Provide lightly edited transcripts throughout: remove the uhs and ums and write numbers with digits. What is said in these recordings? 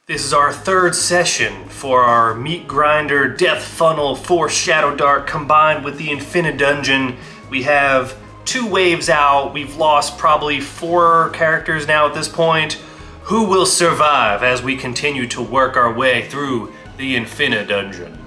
This is our third session for our Meat Grinder Death Funnel for Shadowdark combined with the Infinidungeon. We have 2 waves out. We've lost probably 4 characters now at this point. Who will survive as we continue to work our way through the Infinidungeon?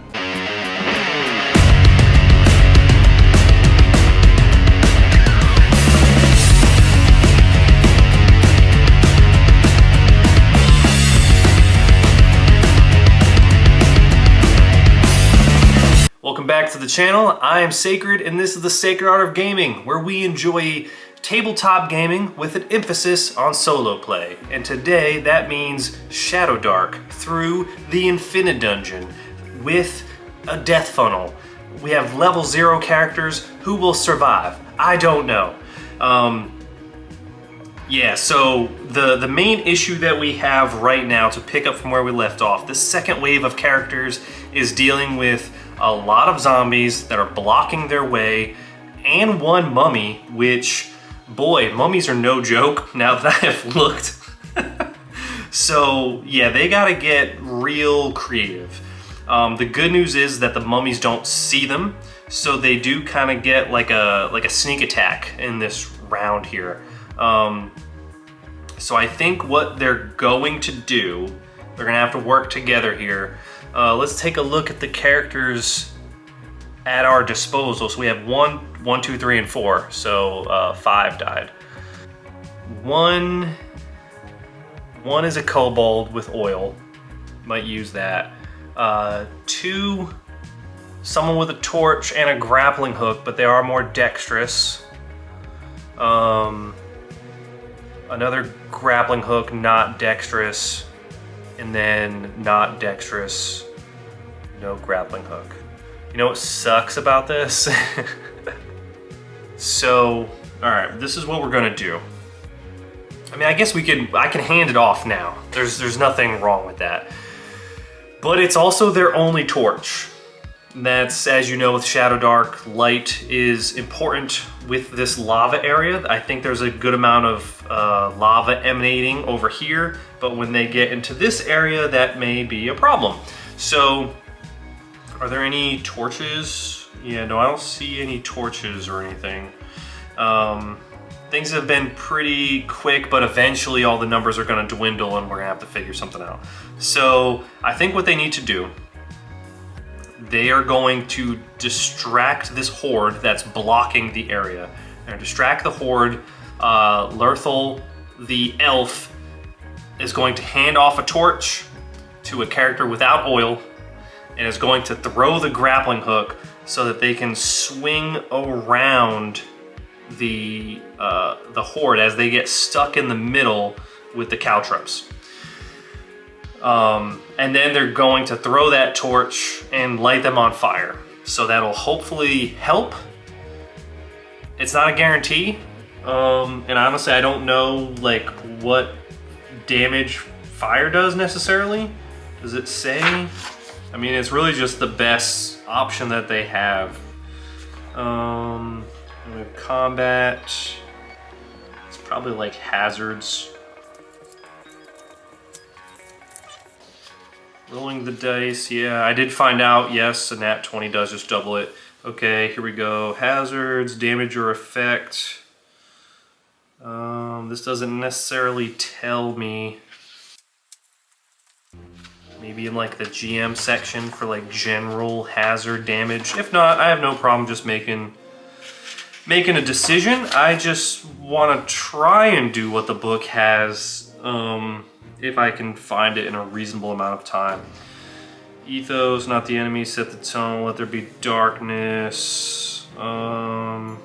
Welcome back to the channel. I am Sacred, and this is the Sacred Art of Gaming, where we enjoy tabletop gaming with an emphasis on solo play. And today that means Shadowdark through the Infinidungeon with a death funnel. We have level 0 characters. Who will survive? I don't know. Yeah, so the main issue that we have right now, to pick up from where we left off, the second wave of characters is dealing with a lot of zombies that are blocking their way, and 1 mummy, which, boy, mummies are no joke now that I have looked. So yeah, they gotta get real creative. The good news is that the mummies don't see them, so they do kind of get like a sneak attack in this round here. So I think what they're going to do, they're gonna have to work together here. Let's take a look at the characters at our disposal. So we have 1, 2, 3, and 4. So 5 died. One is a kobold with oil. Might use that. 2, someone with a torch and a grappling hook, but they are more dexterous. Another grappling hook, not dexterous. And then not dexterous, no grappling hook. You know what sucks about this? So, all right, this is what we're gonna do. I mean, I guess I can hand it off now. There's nothing wrong with that. But it's also their only torch. That's, as you know, with Shadowdark, light is important with this lava area. I think there's a good amount of lava emanating over here, but when they get into this area, that may be a problem. So, are there any torches? Yeah, no, I don't see any torches or anything. Things have been pretty quick, but eventually all the numbers are gonna dwindle and we're gonna have to figure something out. So, I think what they need to do, they are going to distract this horde that's blocking the area. They're gonna distract the horde. Lerthal, the elf, is going to hand off a torch to a character without oil and is going to throw the grappling hook so that they can swing around the horde as they get stuck in the middle with the caltrops. And then they're going to throw that torch and light them on fire. So that'll hopefully help. It's not a guarantee. And honestly, I don't know like what damage fire does necessarily. Does it say? I mean, it's really just the best option that they have. We have combat. It's probably like hazards. Rolling the dice, yeah, I did find out, yes, a nat 20 does just double it. Okay, here we go. Hazards, damage or effect. This doesn't necessarily tell me. Maybe in like the GM section for like general hazard damage. If not, I have no problem just making a decision. I just want to try and do what the book has. If I can find it in a reasonable amount of time. Ethos, not the enemy, set the tone, let there be darkness. I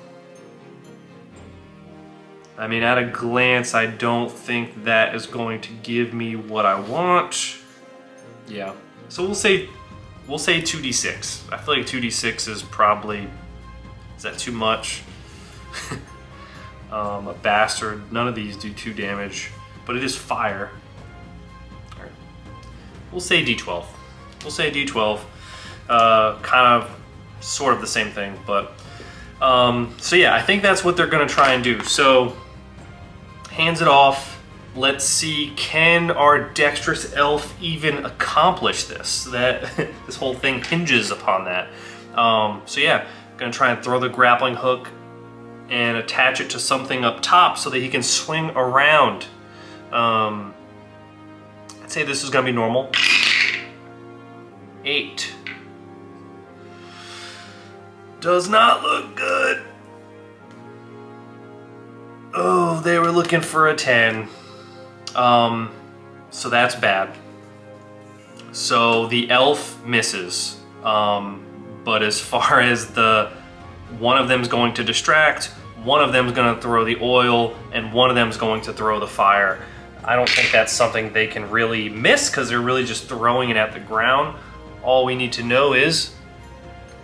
mean, at a glance, I don't think that is going to give me what I want. Yeah, so we'll say 2d6. I feel like 2d6 is probably, is that too much? A bastard, none of these do 2 damage, but it is fire. We'll say D12. We'll say D12. Kind of, sort of the same thing, but so yeah, I think that's what they're gonna try and do. So hands it off. Let's see, can our dexterous elf even accomplish this? That this whole thing hinges upon that. So yeah, gonna try and throw the grappling hook and attach it to something up top so that he can swing around. I'd say this is gonna be normal. 8. Does not look good. Oh, they were looking for a 10. So that's bad. So the elf misses. But as far as one of them's going to distract, one of them's going to throw the oil, and one of them's going to throw the fire. I don't think that's something they can really miss because they're really just throwing it at the ground. All we need to know is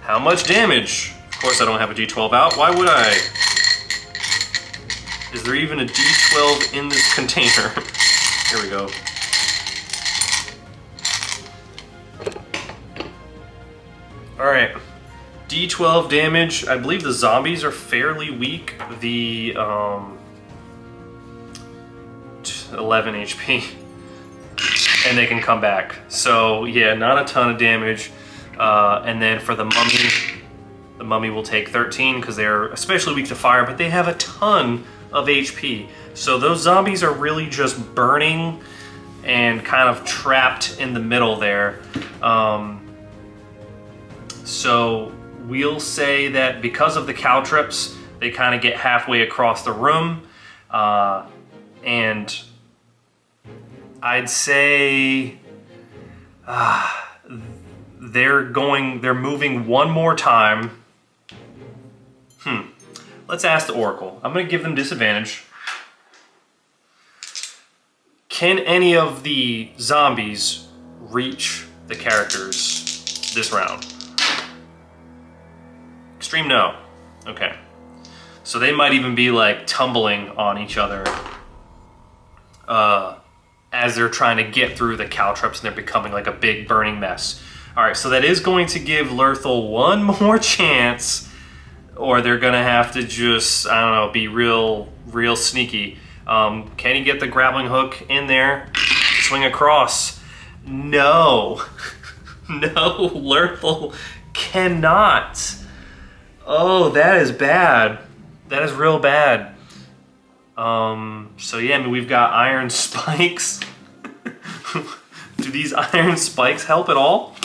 how much damage. Of course I don't have a D12 out. Why would I? Is there even a D12 in this container? Here we go. Alright. D12 damage. I believe the zombies are fairly weak. The 11 HP. And they can come back. So yeah, not a ton of damage. And then for the mummy will take 13 because they're especially weak to fire, but they have a ton of HP. So those zombies are really just burning and kind of trapped in the middle there. So we'll say that because of the caltrops, they kind of get halfway across the room. And I'd say they're moving one more time. Let's ask the Oracle. I'm going to give them disadvantage. Can any of the zombies reach the characters this round? Extreme no. Okay. So they might even be like tumbling on each other as they're trying to get through the caltrops and they're becoming like a big burning mess. Alright, so that is going to give Lerthel one more chance. Or they're gonna have to just, I don't know, be real sneaky. Can he get the grappling hook in there? Swing across. No. No, Lerthel cannot. Oh, that is bad. That is real bad. So yeah, I mean, we've got iron spikes. Do these iron spikes help at all?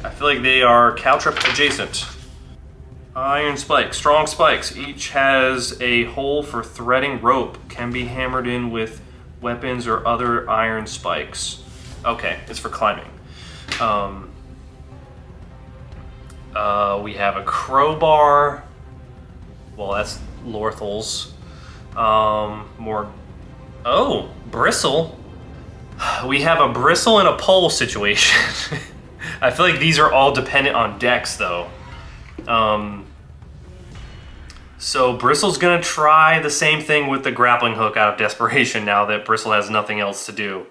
I feel like they are caltrop adjacent. Iron spikes, strong spikes. Each has a hole for threading rope. Can be hammered in with weapons or other iron spikes. Okay, it's for climbing. We have a crowbar. Well, that's Lorthel's. More. Oh, bristle. We have a bristle and a pole situation. I feel like these are all dependent on dex, though. So Bristle's gonna try the same thing with the grappling hook out of desperation now that Bristle has nothing else to do.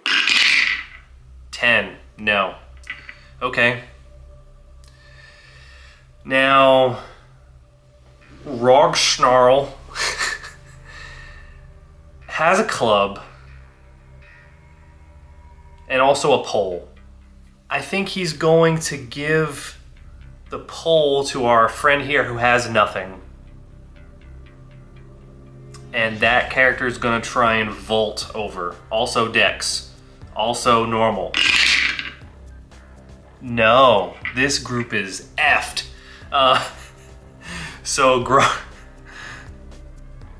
10. No. Okay. Now, Rogsnarl has a club and also a pole. I think he's going to give the pole to our friend here who has nothing. And that character is going to try and vault over. Also dex. Also normal. No, this group is effed.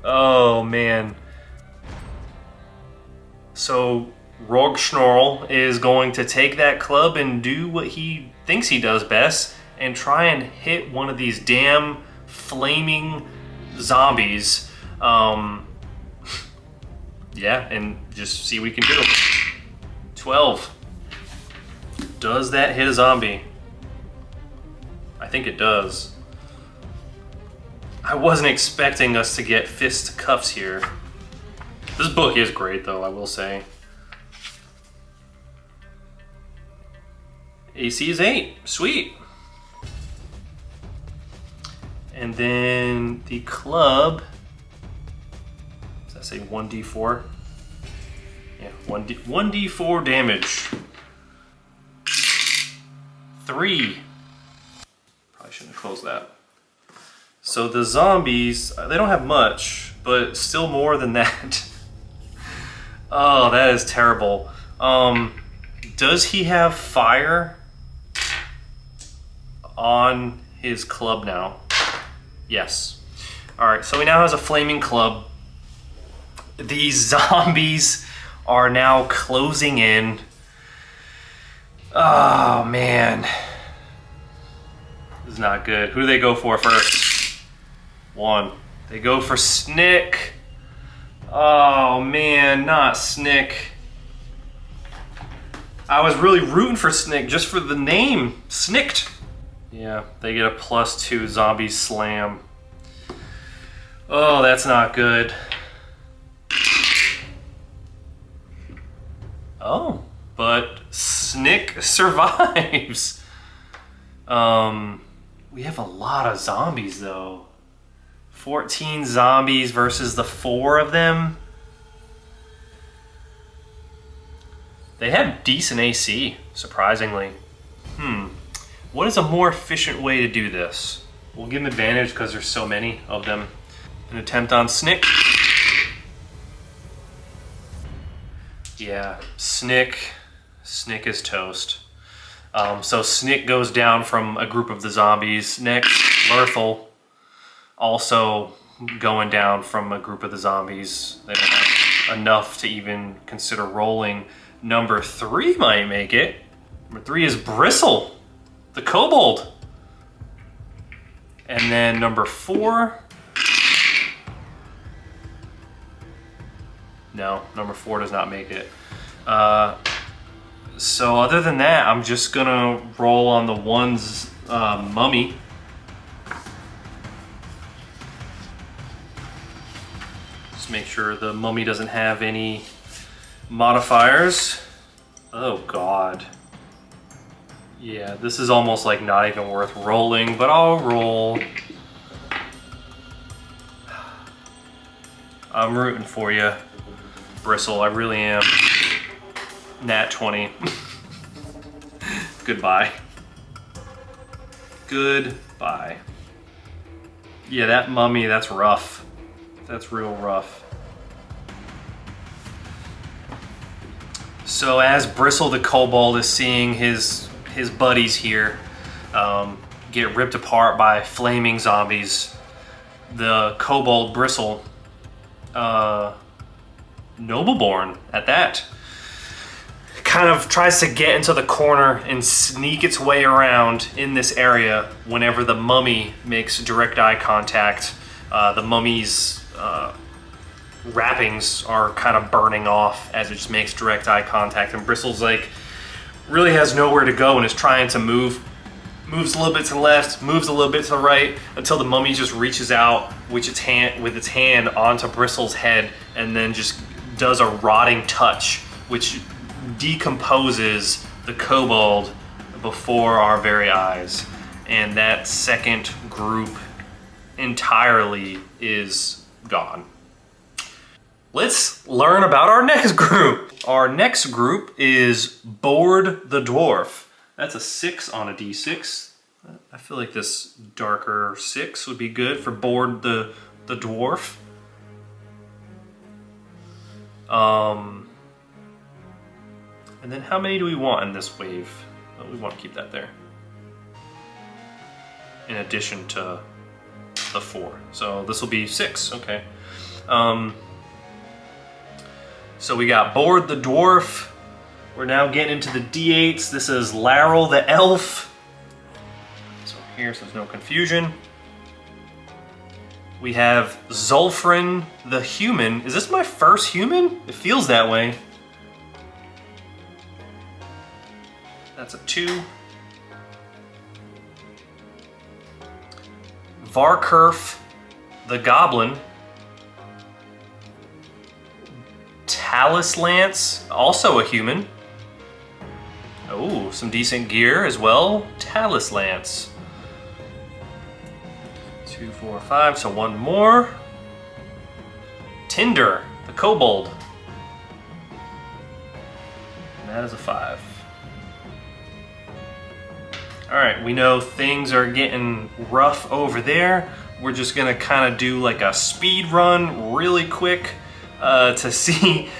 Oh man. So Rogsnarl is going to take that club and do what he thinks he does best and try and hit one of these damn flaming zombies. Yeah, and just see what we can do. 12. Does that hit a zombie? I think it does. I wasn't expecting us to get fist cuffs here. This book is great though, I will say. AC is 8. Sweet. And then the club say 1d4? Yeah, 1d4 damage. 3. Probably shouldn't have closed that. So the zombies, they don't have much, but still more than that. Oh, that is terrible. Does he have fire on his club now? Yes. Alright, so he now has a flaming club. These zombies are now closing in. Oh, man. This is not good. Who do they go for first? 1. They go for Snick. Oh, man, not Snick. I was really rooting for Snick just for the name. Snicked. Yeah, they get a +2 zombie slam. Oh, that's not good. Oh, but Snick survives. We have a lot of zombies though. 14 zombies versus the 4 of them. They have decent AC, surprisingly. What is a more efficient way to do this? We'll give them advantage because there's so many of them. An attempt on Snick. Yeah, Snick is toast. So Snick goes down from a group of the zombies. Next, Lurthel, also going down from a group of the zombies. They don't have enough to even consider rolling. Number 3 might make it. Number 3 is Bristle, the kobold. And then number 4. No, number 4 does not make it. So other than that, I'm just gonna roll on the 1's mummy. Just make sure the mummy doesn't have any modifiers. Oh God. Yeah, this is almost like not even worth rolling, but I'll roll. I'm rooting for you, Bristle, I really am. Nat 20. Goodbye. Goodbye. Yeah, that mummy, that's rough. That's real rough. So as Bristle the kobold is seeing his buddies here get ripped apart by flaming zombies, the kobold Bristle, Nobleborn at that, kind of tries to get into the corner and sneak its way around in this area whenever the mummy makes direct eye contact. The mummy's wrappings are kind of burning off as it just makes direct eye contact, and Bristle's like really has nowhere to go and is trying to moves a little bit to the left, moves a little bit to the right, until the mummy just reaches out with its hand onto Bristle's head and then just does a rotting touch, which decomposes the kobold before our very eyes. And that second group entirely is gone. Let's learn about our next group. Our next group is Board the Dwarf. That's a 6 on a d6. I feel like this darker 6 would be good for Board the Dwarf. And then how many do we want in this wave? Oh, we want to keep that there. In addition to the 4. So this will be 6, okay. So we got Board the Dwarf. We're now getting into the D8s. This is Laryl the Elf. So here, so there's no confusion. We have Zulfrin the Human. Is this my first human? It feels that way. That's a 2. Varkurf the Goblin. Talus Lance, also a human. Oh, some decent gear as well. Talus Lance. 2, 4, 5, so 1 more. Tinder, the kobold. And that is a 5. Alright, we know things are getting rough over there. We're just gonna kind of do like a speed run really quick to see,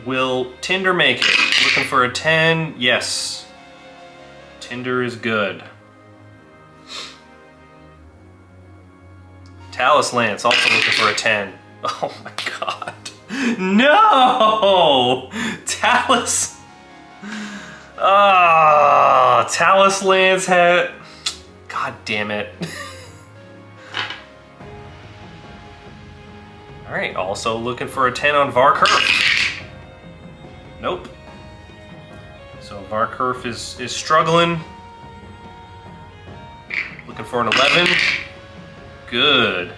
will Tinder make it? Looking for a 10, yes. Tinder is good. Talus Lance also looking for a 10. Oh my god. No! Talus. Ah, Talus Lance had. God damn it. Alright, also looking for a 10 on Varkurf. Nope. So Varkurf is struggling. Looking for an 11. Good.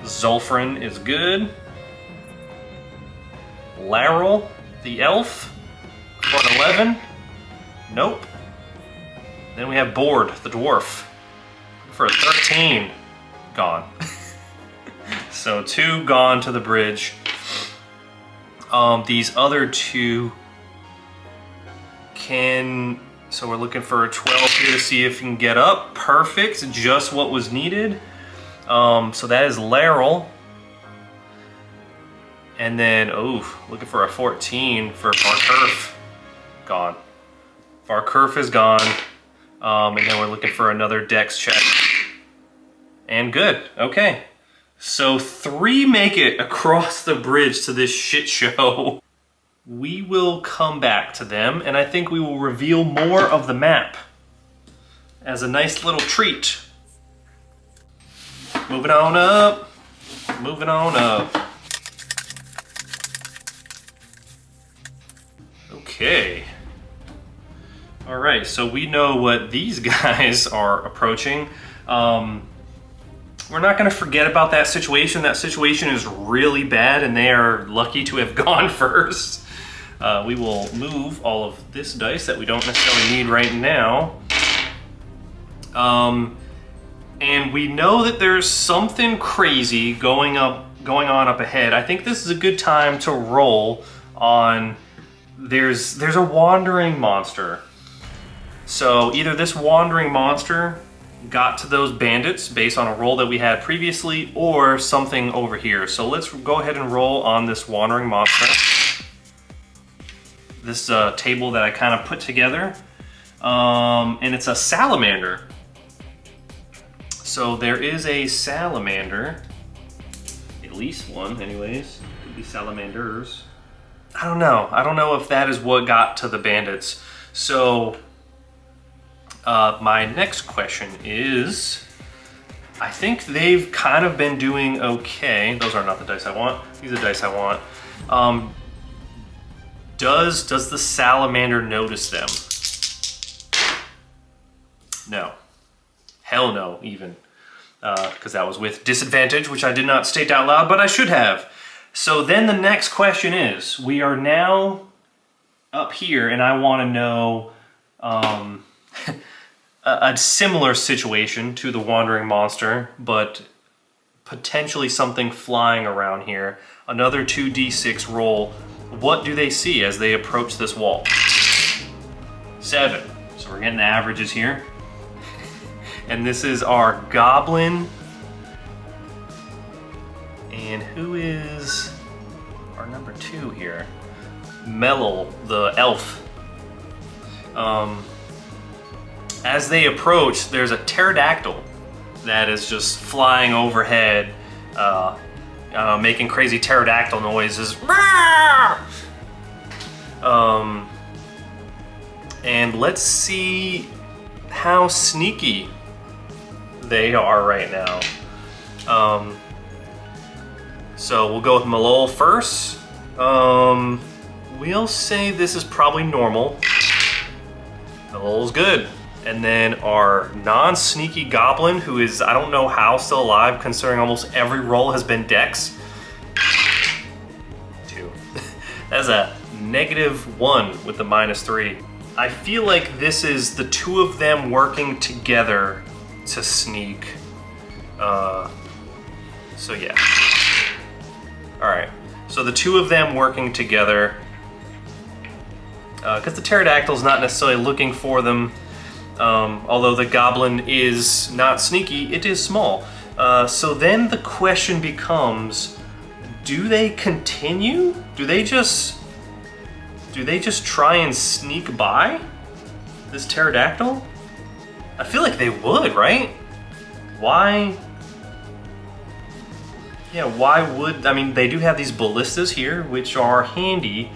Zulfrin is good. Laryl, the elf, for an 11. Nope. Then we have Board, the dwarf, for a 13. Gone. So 2 gone to the bridge. These other 2 can... So we're looking for a 12 here to see if we can get up. Perfect, just what was needed. So that is Laryl. And then, looking for a 14 for Varkurf. Gone. Varkurf is gone. And then we're looking for another dex check. And good, okay. So 3 make it across the bridge to this shit show. We will come back to them, and I think we will reveal more of the map as a nice little treat. Moving on up, moving on up. Okay. All right, so we know what these guys are approaching. We're not gonna forget about that situation. That situation is really bad, and they are lucky to have gone first. We will move all of this dice that we don't necessarily need right now. And we know that there's something crazy going on up ahead. I think this is a good time to roll on, there's a wandering monster. So either this wandering monster got to those bandits based on a roll that we had previously, or something over here. So let's go ahead and roll on this wandering monster. This table that I kind of put together. And it's a salamander. So there is a salamander. At least one, anyways. Could be salamanders. I don't know. I don't know if that is what got to the bandits. So my next question is, I think they've kind of been doing okay. Those are not the dice I want. These are the dice I want. Does the salamander notice them? No. Hell no, even. Because that was with disadvantage, which I did not state out loud, but I should have. So then the next question is, we are now up here, and I want to know a similar situation to the wandering monster, but potentially something flying around here. Another 2d6 roll. What do they see as they approach this wall? 7. So we're getting the averages here. And this is our goblin. And who is our number 2 here? Mellel, the elf. As they approach, there's a pterodactyl that is just flying overhead, making crazy pterodactyl noises. And let's see how sneaky they are right now. So we'll go with Mellel first. We'll say this is probably normal. Mellel's good. And then our non-sneaky goblin, who is, I don't know how, still alive, considering almost every roll has been dex. 2. That's a -1 with the -3. I feel like this is the 2 of them working together to sneak. So yeah. All right, so the two of them working together, because the pterodactyl's not necessarily looking for them, although the goblin is not sneaky, it is small. So then the question becomes, do they continue? Do they just try and sneak by this pterodactyl? I feel like they would, right? Why? Yeah, why would, I mean, they do have these ballistas here, which are handy,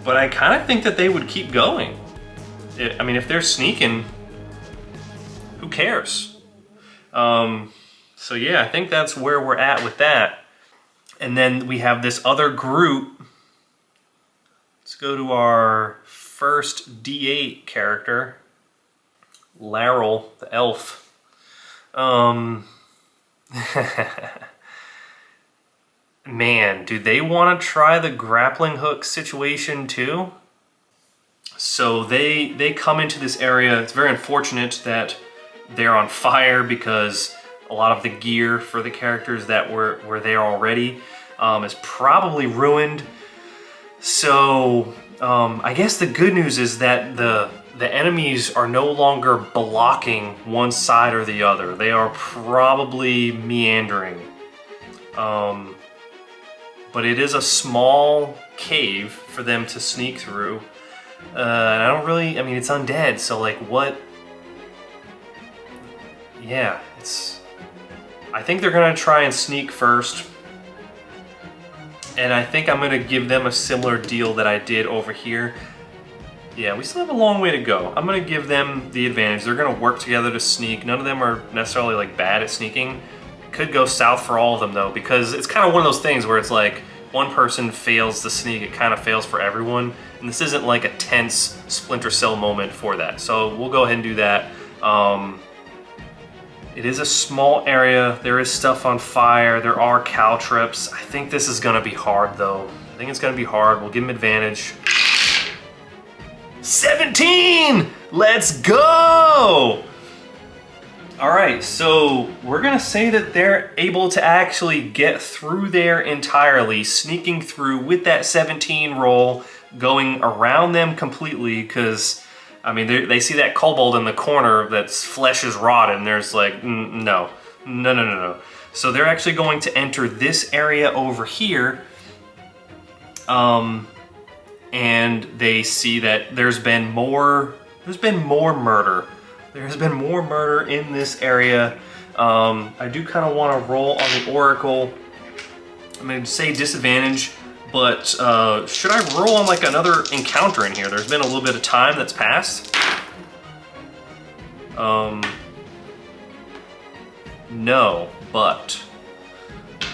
but I kind of think that they would keep going. I mean, if they're sneaking, who cares? So yeah, I think that's where we're at with that. And then we have this other group. Let's go to our first D8 character, Laryl, the elf. Man, do they want to try the grappling hook situation too? So they come into this area. It's very unfortunate that they're on fire because a lot of the gear for the characters that were there already is probably ruined. So I guess the good news is that the enemies are no longer blocking one side or the other. They are probably meandering. But it is a small cave for them to sneak through. And I don't really, I mean, it's undead, so like what? Yeah, I think they're gonna try and sneak first. And I think I'm gonna give them a similar deal that I did over here. Yeah, we still have a long way to go. I'm gonna give them the advantage. They're gonna work together to sneak. None of them are necessarily like bad at sneaking. Could go south for all of them though, because it's kind of one of those things where it's like one person fails to sneak, it kind of fails for everyone. And this isn't like a tense Splinter Cell moment for that. So we'll go ahead and do that. It is a small area. There is stuff on fire. There are caltrips. I think this is gonna be hard though. I think it's gonna be hard. We'll give them advantage. 17! Let's go! All right, so we're gonna say that they're able to actually get through there entirely, sneaking through with that 17 roll, going around them completely, because, I mean, they see that kobold in the corner that's flesh is rotted, and there's like, no. So they're actually going to enter this area over here, and they see that there's been more murder. There has been more murder in this area. I do kind of want to roll on the Oracle. I'm going to say disadvantage, but should I roll on like another encounter in here? There's been a little bit of time that's passed. No, but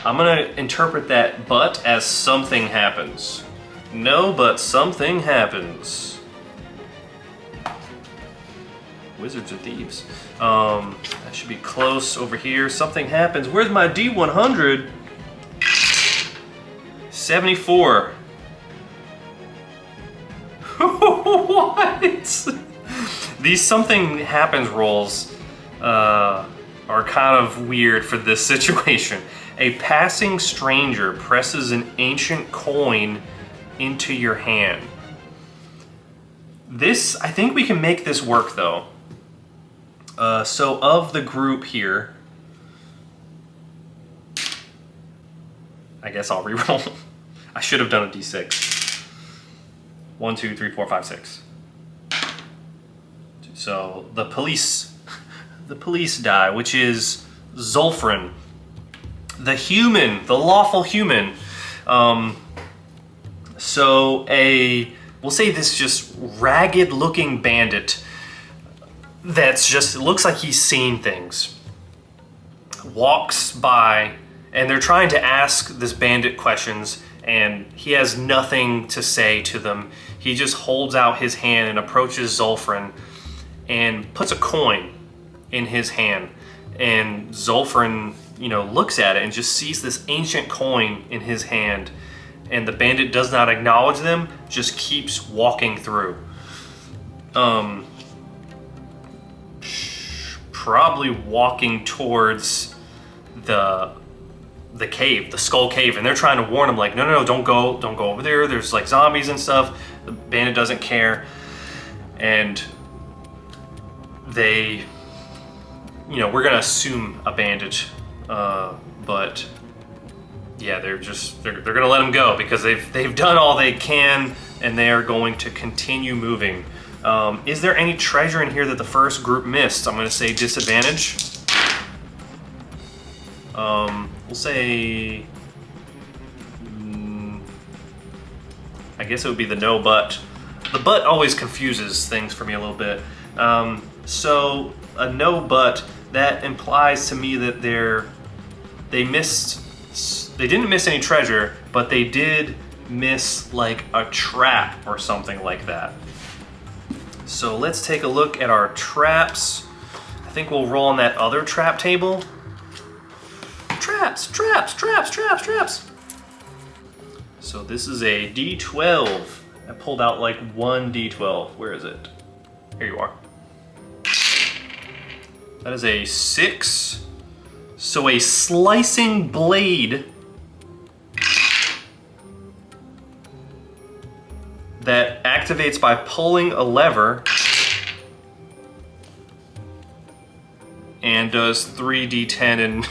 I'm going to interpret that but as something happens. No, but something happens. Wizards or thieves. That should be close over here. Something happens. Where's my D100? 74. What? These something happens rolls are kind of weird for this situation. A passing stranger presses an ancient coin into your hand. This, I think we can make this work though. So of the group here, I guess I'll reroll. I should have done a d6. 1, 2, 3, 4, 5, 6. So the police die, which is Zulfrin, the human, the lawful human. So we'll say this just ragged looking bandit that's just, it looks like he's seen things, walks by, and they're trying to ask this bandit questions, and he has nothing to say to them. He just holds out his hand and approaches Zulfrin and puts a coin in his hand. And Zulfrin, looks at it and just sees this ancient coin in his hand. And the bandit does not acknowledge them, just keeps walking through. Probably walking towards the the cave, the skull cave, and they're trying to warn him like, no, don't go over there. There's like zombies and stuff. The bandit doesn't care, and they, you know, we're gonna assume a bandage, but yeah, they're gonna let him go because they've done all they can, and they are going to continue moving. Is there any treasure in here that the first group missed? I'm gonna say disadvantage. We'll say, I guess it would be the no but. The but always confuses things for me a little bit. So a no but, that implies to me that they didn't miss any treasure, but they did miss like a trap or something like that. So let's take a look at our traps. I think we'll roll on that other trap table. Traps. So this is a D12. I pulled out like one D12. Where is it? Here you are. That is a 6. So a slicing blade that activates by pulling a lever and does 3d10 and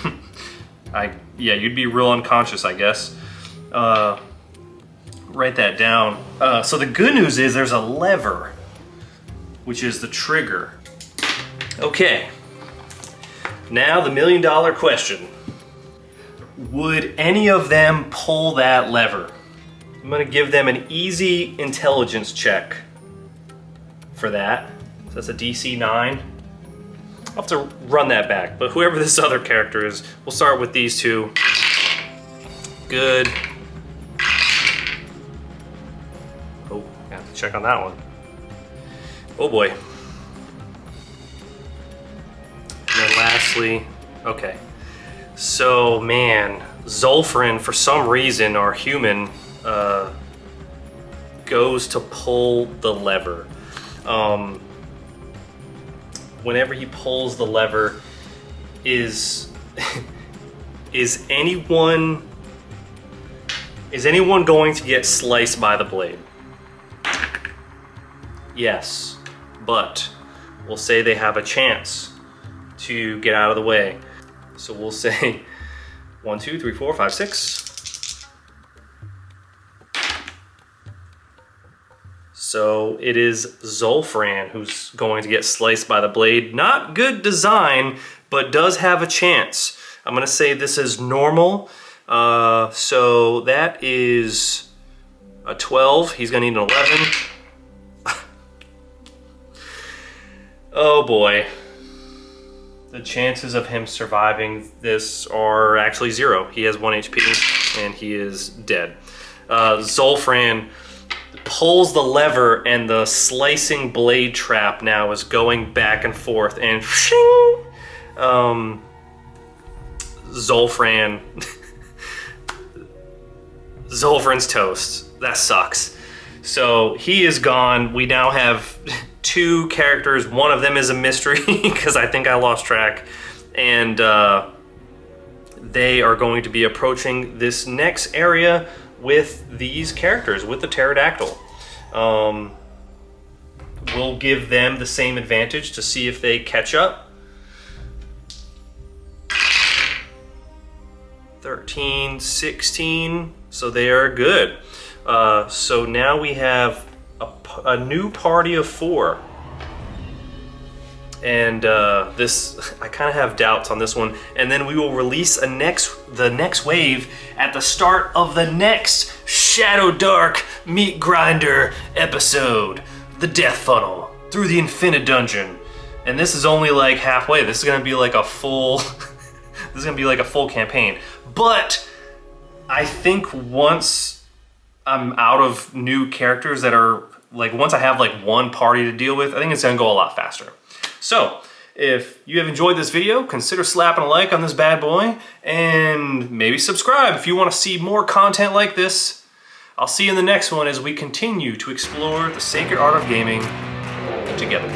yeah, you'd be real unconscious, I guess. Write that down. So the good news is there's a lever, which is the trigger. Okay, now the $1 million question. Would any of them pull that lever? I'm gonna give them an easy intelligence check for that. So that's a DC 9. I'll have to run that back, but whoever this other character is, we'll start with these two. Good. Oh, I have to check on that one. Oh boy. And then lastly, okay. So man, Zulfrin, for some reason, our human, goes to pull the lever. Whenever he pulls the lever, is anyone going to get sliced by the blade? Yes, but we'll say they have a chance to get out of the way. So we'll say 1, 2, 3, 4, 5, 6. So it is Zulfran who's going to get sliced by the blade. Not good design, but does have a chance. I'm gonna say this is normal. So that is a 12. He's gonna need an 11. Oh boy. The chances of him surviving this are actually 0. He has 1 HP and he is dead. Zulfran pulls the lever and the slicing blade trap now is going back and forth and shing! Zulfran's toast. That sucks. So he is gone. We now have 2 characters. One of them is a mystery because I think I lost track. And they are going to be approaching this next area with these characters, with the pterodactyl. We'll give them the same advantage to see if they catch up. 13, 16, so they are good. So now we have a new party of 4. And this, I kind of have doubts on this one. And then we will release the next wave at the start of the next Shadowdark Meat Grinder episode. The Death Funnel through the Infinidungeon. And this is only like halfway. This is gonna be like a full, this is gonna be like a full campaign. But I think once I'm out of new characters that are, like once I have like one party to deal with, I think it's gonna go a lot faster. So, if you have enjoyed this video, consider slapping a like on this bad boy, and maybe subscribe if you want to see more content like this. I'll see you in the next one as we continue to explore the sacred art of gaming together.